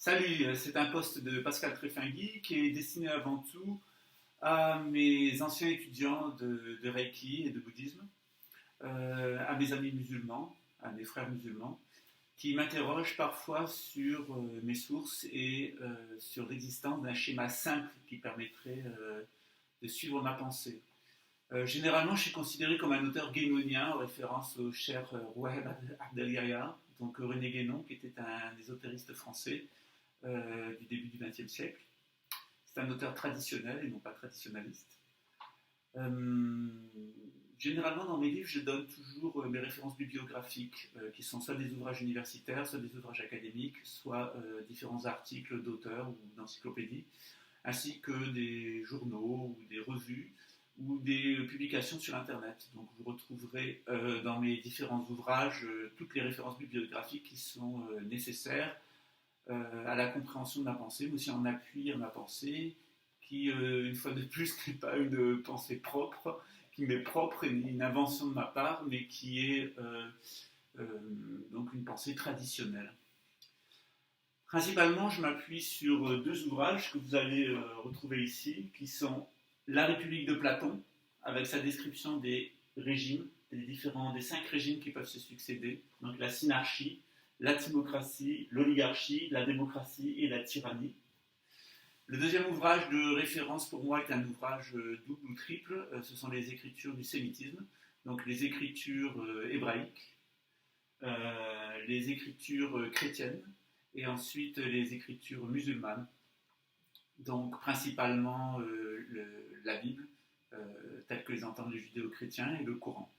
Salut, c'est un post de Pascal Tréfingui qui est destiné avant tout à mes anciens étudiants de Reiki et de bouddhisme, à mes amis musulmans, à mes frères musulmans, qui m'interrogent parfois sur mes sources et sur l'existence d'un schéma simple qui permettrait de suivre ma pensée. Généralement, je suis considéré comme un auteur guénonien en référence au cher Rouaib Abdelyaya, donc René Guénon, qui était un ésotériste français du début du XXe siècle. C'est un auteur traditionnel et non pas traditionnaliste. Euh, Généralement, dans mes livres, je donne toujours mes références bibliographiques, qui sont soit des ouvrages universitaires, soit des ouvrages académiques, soit différents articles d'auteurs ou d'encyclopédies, ainsi que des journaux ou des revues ou des publications sur Internet. Donc vous retrouverez dans mes différents ouvrages toutes les références bibliographiques qui sont nécessaires à la compréhension de ma pensée, mais aussi en appui à ma pensée, qui, une fois de plus, n'est pas une pensée propre, qui m'est propre et une invention de ma part, mais qui est euh, donc une pensée traditionnelle. Principalement, je m'appuie sur deux ouvrages que vous allez retrouver ici, qui sont La République de Platon, avec sa description des régimes, des 5 régimes qui peuvent se succéder, donc la synarchie, la timocratie, l'oligarchie, la démocratie et la tyrannie. Le deuxième ouvrage de référence pour moi est un ouvrage double ou triple, ce sont les écritures du sémitisme, donc les écritures hébraïques, les écritures chrétiennes et ensuite les écritures musulmanes, donc principalement la Bible, telle que les entendent les judéo-chrétiens, et le Coran.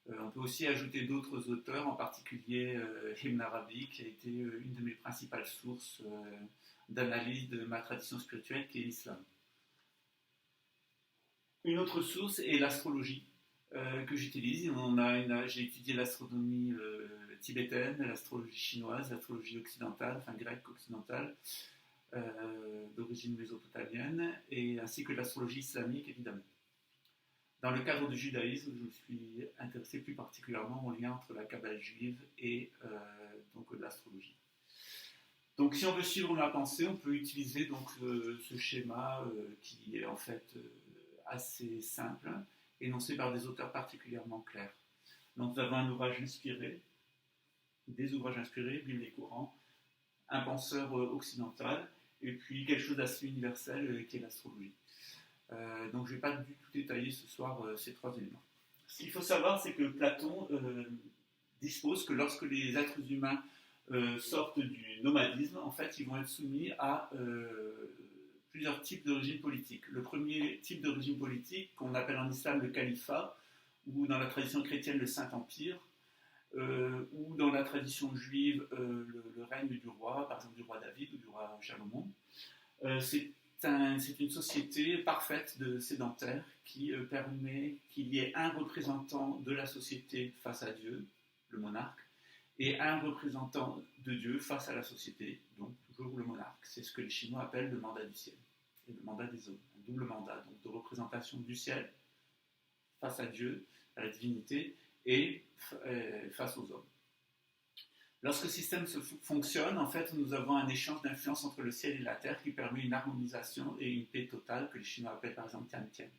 On peut aussi ajouter d'autres auteurs, en particulier Ibn Arabi, qui a été une de mes principales sources d'analyse de ma tradition spirituelle, qui est l'islam. Une autre source est l'astrologie que j'utilise. J'ai étudié l'astronomie tibétaine, l'astrologie chinoise, l'astrologie occidentale, enfin grecque occidentale, d'origine mésopotamienne, et ainsi que l'astrologie islamique, évidemment. Dans le cadre du judaïsme, je me suis intéressé plus particulièrement au lien entre la Kabbale juive et donc l'astrologie. Donc, si on veut suivre ma pensée, on peut utiliser donc ce schéma qui est en fait assez simple, énoncé par des auteurs particulièrement clairs. Donc, nous avons un ouvrage inspiré, des ouvrages inspirés, Bible et Coran, un penseur occidental, et puis quelque chose d'assez universel qui est l'astrologie. Donc je ne vais pas du tout détailler ce soir ces 3 éléments. Ce qu'il faut savoir, c'est que Platon dispose que lorsque les êtres humains sortent du nomadisme, en fait, ils vont être soumis à plusieurs types de régimes politiques. Le premier type de régime politique, qu'on appelle en islam le califat, ou dans la tradition chrétienne le Saint-Empire, ou dans la tradition juive le règne du roi, par exemple du roi David ou du roi Salomon. C'est une société parfaite de sédentaires qui permet qu'il y ait un représentant de la société face à Dieu, le monarque, et un représentant de Dieu face à la société, donc toujours le monarque. C'est ce que les Chinois appellent le mandat du ciel et le mandat des hommes, un double mandat, donc de représentation du ciel face à Dieu, à la divinité, et face aux hommes. Lorsque le système fonctionne, en fait, nous avons un échange d'influence entre le ciel et la terre qui permet une harmonisation et une paix totale que les Chinois appellent par exemple Tiantian.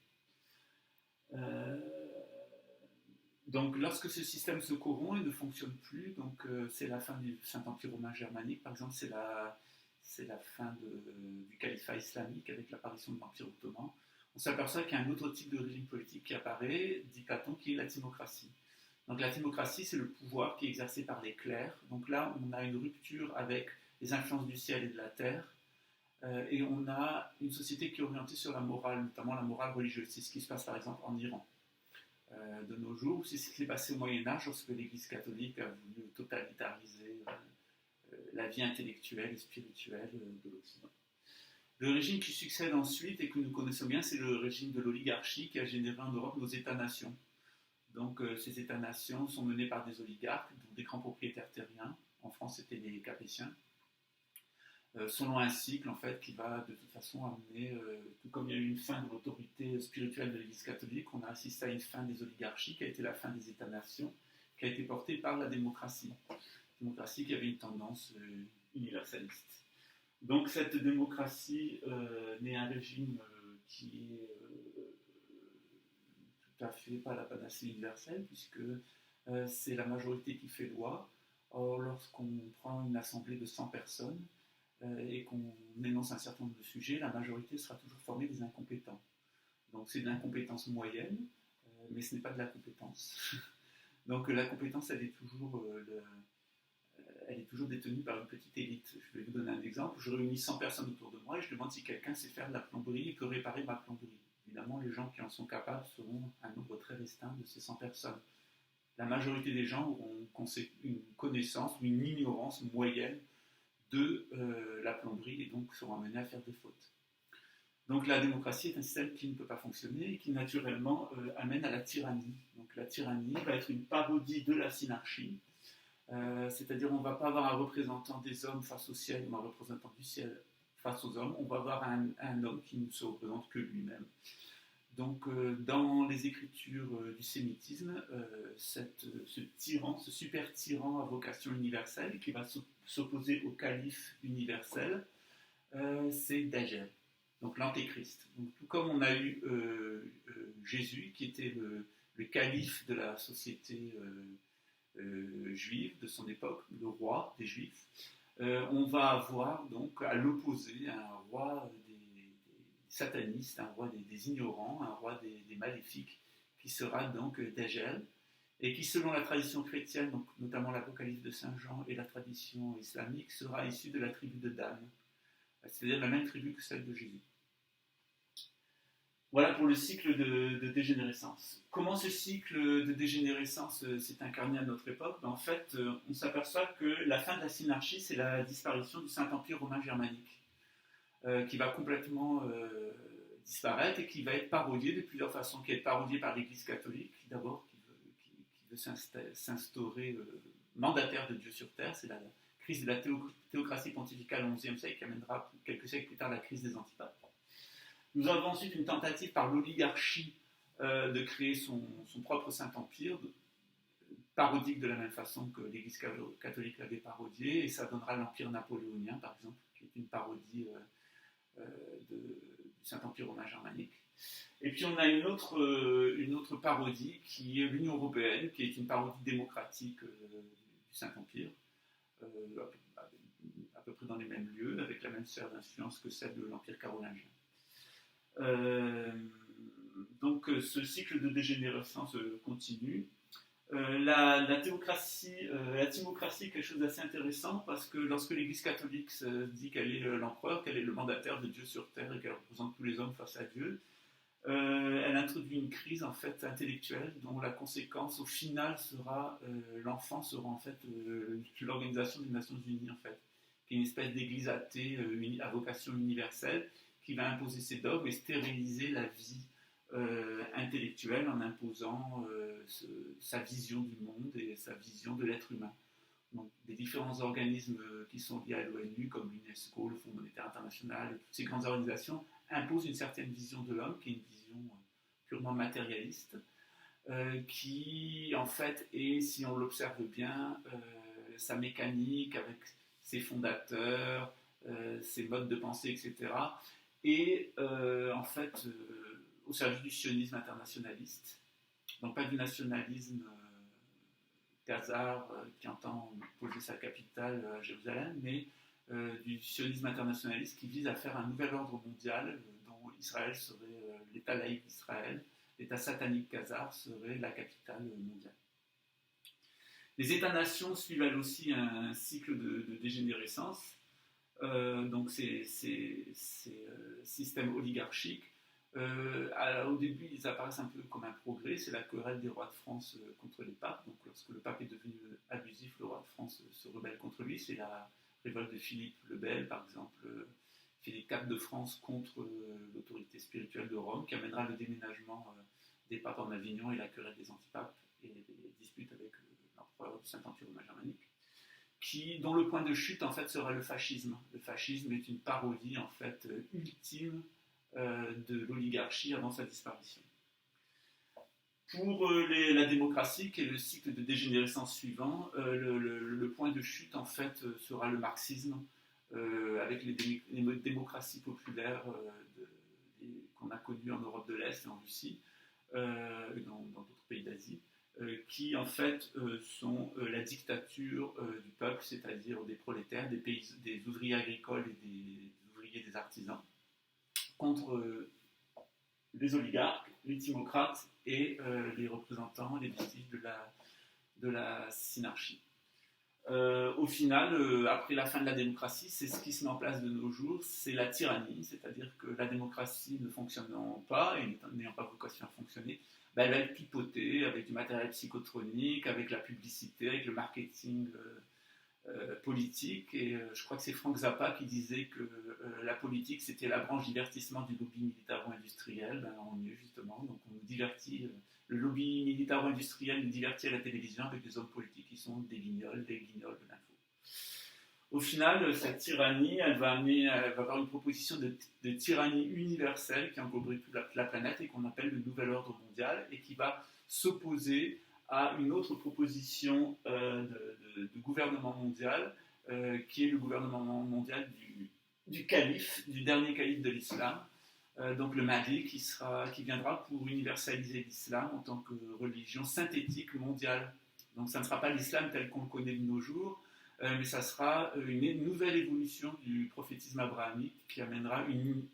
Donc, lorsque ce système se corrompt et ne fonctionne plus, donc c'est la fin du Saint-Empire romain germanique, par exemple, c'est la fin du califat islamique avec l'apparition de l'Empire ottoman. On s'aperçoit qu'il y a un autre type de régime politique qui apparaît, dit Platon, qui est la timocratie. Donc la timocratie, c'est le pouvoir qui est exercé par les clercs. Donc là, on a une rupture avec les influences du ciel et de la terre. Et on a une société qui est orientée sur la morale, notamment la morale religieuse. C'est ce qui se passe par exemple en Iran de nos jours. C'est ce qui s'est passé au Moyen-Âge lorsque l'Église catholique a voulu totalitariser la vie intellectuelle et spirituelle de l'Occident. Le régime qui succède ensuite et que nous connaissons bien, c'est le régime de l'oligarchie qui a généré en Europe nos États-nations. Donc ces États-nations sont menés par des oligarques, donc des grands propriétaires terriens. En France, c'était les Capétiens. Selon un cycle, en fait, qui va de toute façon amener, tout comme il y a eu une fin de l'autorité spirituelle de l'Église catholique, on a assisté à une fin des oligarchies, qui a été la fin des États-nations, qui a été portée par la démocratie. Démocratie qui avait une tendance universaliste. Donc cette démocratie n'est un régime qui est tout à fait pas la panacée universelle, puisque c'est la majorité qui fait loi. Or, lorsqu'on prend une assemblée de 100 personnes et qu'on énonce un certain nombre de sujets, la majorité sera toujours formée des incompétents. Donc c'est de l'incompétence moyenne, mais ce n'est pas de la compétence. Donc la compétence, elle est toujours détenue par une petite élite. Je vais vous donner un exemple. Je réunis 100 personnes autour de moi et je demande si quelqu'un sait faire de la plomberie et peut réparer ma plomberie. Évidemment, les gens qui en sont capables seront un nombre très restreint de ces 100 personnes. La majorité des gens auront une connaissance ou une ignorance moyenne de la plomberie et donc seront amenés à faire des fautes. Donc la démocratie est un système qui ne peut pas fonctionner et qui naturellement amène à la tyrannie. Donc la tyrannie va être une parodie de la synarchie, c'est-à-dire on ne va pas avoir un représentant des hommes face au ciel ou un représentant du ciel face aux hommes, on va avoir un homme qui ne se représente que lui-même. Donc dans les écritures du sémitisme, ce tyran, ce super tyran à vocation universelle qui va s'opposer au calife universel, c'est Dajjal, donc l'antéchrist. Donc, tout comme on a eu Jésus qui était le calife de la société juive de son époque, le roi des Juifs, on va avoir donc à l'opposé un roi des satanistes, un roi des ignorants, un roi des maléfiques, qui sera donc Dajjal, et qui selon la tradition chrétienne, donc notamment l'Apocalypse de Saint Jean et la tradition islamique, sera issu de la tribu de Dan, c'est-à-dire la même tribu que celle de Jésus. Voilà pour le cycle de dégénérescence. Comment ce cycle de dégénérescence s'est incarné à notre époque? En fait, on s'aperçoit que la fin de la synarchie, c'est la disparition du Saint-Empire romain germanique, qui va complètement disparaître et qui va être parodié de plusieurs façons, qui est parodié par l'Église catholique, d'abord, qui veut s'instaurer mandataire de Dieu sur terre. C'est la crise de la théocratie pontificale au XIe siècle qui amènera quelques siècles plus tard la crise des antipapes. Nous avons ensuite une tentative par l'oligarchie de créer son propre Saint-Empire, parodique de la même façon que l'Église catholique l'avait parodié, et ça donnera l'Empire napoléonien, par exemple, qui est une parodie du Saint-Empire romain germanique. Et puis on a une autre parodie qui est l'Union européenne, qui est une parodie démocratique du Saint-Empire, à peu près dans les mêmes lieux, avec la même sphère d'influence que celle de l'Empire carolingien. Donc ce cycle de dégénérescence continue. La théocratie est quelque chose d'assez intéressant parce que lorsque l'Église catholique dit qu'elle est l'empereur, qu'elle est le mandataire de Dieu sur terre et qu'elle représente tous les hommes face à Dieu, elle introduit une crise en fait intellectuelle dont la conséquence au final sera l'enfant sera en fait l'organisation des Nations Unies en fait, qui est une espèce d'église athée à vocation universelle qui va imposer ses dogmes et stériliser la vie intellectuelle en imposant sa vision du monde et sa vision de l'être humain. Donc, des différents organismes qui sont liés à l'ONU, comme l'UNESCO, le Fonds monétaire international, et toutes ces grandes organisations imposent une certaine vision de l'homme, qui est une vision purement matérialiste, qui en fait est, si on l'observe bien, sa mécanique avec ses fondateurs, ses modes de pensée, etc. Et en fait, au service du sionisme internationaliste, donc pas du nationalisme khazar qui entend poser sa capitale à Jérusalem, mais du sionisme internationaliste qui vise à faire un nouvel ordre mondial dont Israël serait l'État laïque d'Israël, l'État satanique khazar serait la capitale mondiale. Les États-nations suivent elles aussi un cycle de dégénérescence. Donc ces systèmes oligarchiques, au début ils apparaissent un peu comme un progrès, c'est la querelle des rois de France contre les papes, donc lorsque le pape est devenu abusif, le roi de France se rebelle contre lui, c'est la révolte de Philippe le Bel par exemple, Philippe IV de France contre l'autorité spirituelle de Rome, qui amènera le déménagement des papes en Avignon et la querelle des antipapes et les disputes avec l'empereur du Saint-Empire romain germanique. Dont le point de chute en fait sera le fascisme. Le fascisme est une parodie en fait ultime de l'oligarchie avant sa disparition. Pour la démocratie, qui est le cycle de dégénérescence suivant, le point de chute en fait sera le marxisme, avec les démocraties populaires qu'on a connues en Europe de l'Est et en Russie, dans d'autres pays d'Asie, qui en fait sont la dictature du peuple, c'est-à-dire des prolétaires, des ouvriers agricoles et des ouvriers des artisans, contre les oligarques, les timocrates et les représentants, les vestiges de la synarchie. Au final, après la fin de la démocratie, c'est ce qui se met en place de nos jours, c'est la tyrannie, c'est-à-dire que la démocratie ne fonctionnant pas et n'ayant pas vocation à fonctionner, ben, elle va être pipotée avec du matériel psychotronique, avec la publicité, avec le marketing politique. Et je crois que c'est Frank Zappa qui disait que la politique, c'était la branche divertissement du lobby militaro-industriel. Ben, on y est justement, donc on nous divertit. Le lobby militaro-industriel nous divertit à la télévision avec des hommes politiques qui sont des guignols de l'info. Au final, cette tyrannie, elle va avoir une proposition de tyrannie universelle qui engloberait toute la planète et qu'on appelle le nouvel ordre mondial et qui va s'opposer à une autre proposition de gouvernement mondial qui est le gouvernement mondial du calife, du dernier calife de l'islam, donc le Mahdi qui viendra pour universaliser l'islam en tant que religion synthétique mondiale. Donc ça ne sera pas l'islam tel qu'on le connaît de nos jours, mais ça sera une nouvelle évolution du prophétisme abrahamique qui amènera une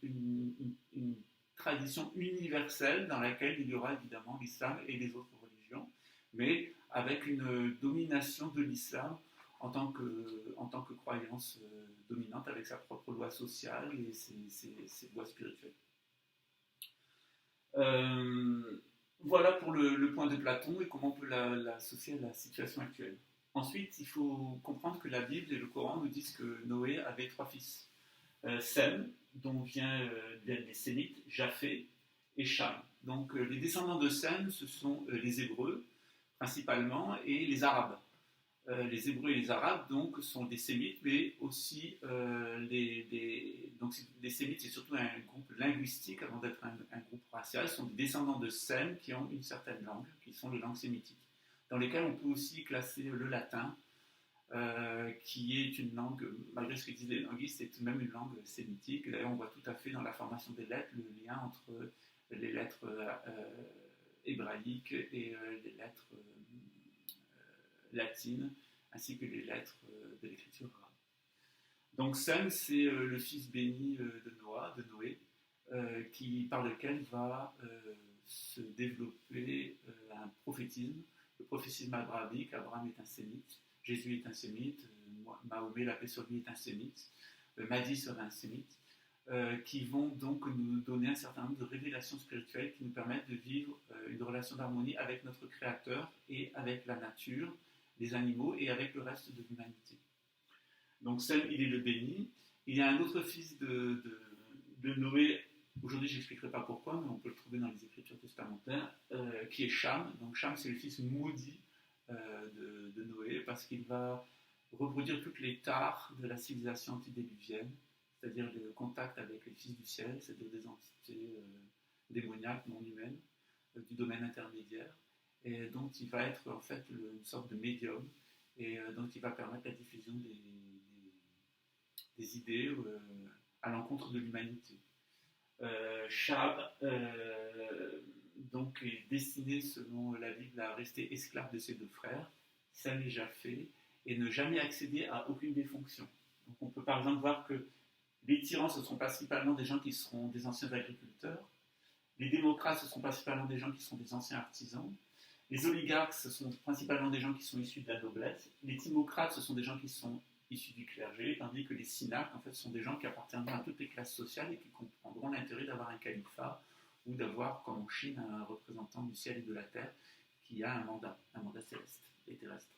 tradition universelle dans laquelle il y aura évidemment l'islam et les autres religions, mais avec une domination de l'islam en tant que croyance dominante avec sa propre loi sociale et ses lois spirituelles. Voilà pour le point de Platon et comment on peut l'associer à la situation actuelle. Ensuite, il faut comprendre que la Bible et le Coran nous disent que Noé avait 3 fils. Sem, dont viennent les Sémites, Japheth et Cham. Donc les descendants de Sem, ce sont les Hébreux, principalement, et les Arabes. Les Hébreux et les Arabes, donc, sont des Sémites, mais aussi donc, les Sémites, c'est surtout un groupe linguistique, avant d'être un groupe racial, sont des descendants de Sem qui ont une certaine langue, qui sont les langues sémitiques, dans lesquelles on peut aussi classer le latin, qui est une langue, malgré ce que disent les linguistes, c'est tout de même une langue sémitique. D'ailleurs, on voit tout à fait dans la formation des lettres le lien entre les lettres hébraïques et les lettres latines, ainsi que les lettres de l'écriture arabe. Donc Sem, c'est le fils béni de Noé, par lequel va se développer un prophétisme, le prophétisme abrahamique. Abraham est un sémite, Jésus est un sémite, Mahomet, la paix sur lui, est un sémite, Mahdi sera un sémite, qui vont donc nous donner un certain nombre de révélations spirituelles qui nous permettent de vivre une relation d'harmonie avec notre Créateur et avec la nature, les animaux et avec le reste de l'humanité. Donc Sem, il est le béni. Il y a un autre fils de Noé, aujourd'hui je n'expliquerai pas pourquoi, mais on peut le trouver dans les écritures testamentaires, qui est Cham. Donc Cham, c'est le fils maudit de Noé, parce qu'il va reproduire toutes les tares de la civilisation antédiluvienne, c'est-à-dire le contact avec les fils du ciel, c'est-à-dire des entités démoniaques, non humaines, du domaine intermédiaire, et dont il va être en fait une sorte de médium, et dont il va permettre la diffusion des idées à l'encontre de l'humanité. Cham donc est destiné, selon la Bible, à rester esclave de ses 2 frères, Sem et Japheth, et ne jamais accéder à aucune des fonctions. Donc on peut par exemple voir que les tyrans, ce sont principalement des gens qui seront des anciens agriculteurs, les démocrates, ce sont principalement des gens qui sont des anciens artisans, les oligarques, ce sont principalement des gens qui sont issus de la noblesse, les timocrates, ce sont des gens qui sont issus du clergé, tandis que les synarques, en fait, sont des gens qui appartiendront à toutes les classes sociales et qui comprendront l'intérêt d'avoir un califat ou d'avoir, comme en Chine, un représentant du ciel et de la terre qui a un mandat céleste et terrestre.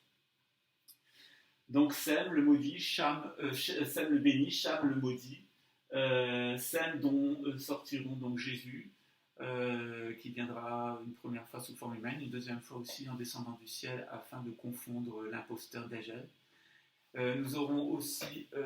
Donc Sem le maudit, Sem le béni, Cham le maudit, Sem dont sortiront donc Jésus, qui viendra une première fois sous forme humaine, une deuxième fois aussi en descendant du ciel afin de confondre l'imposteur d'Agel. Nous aurons aussi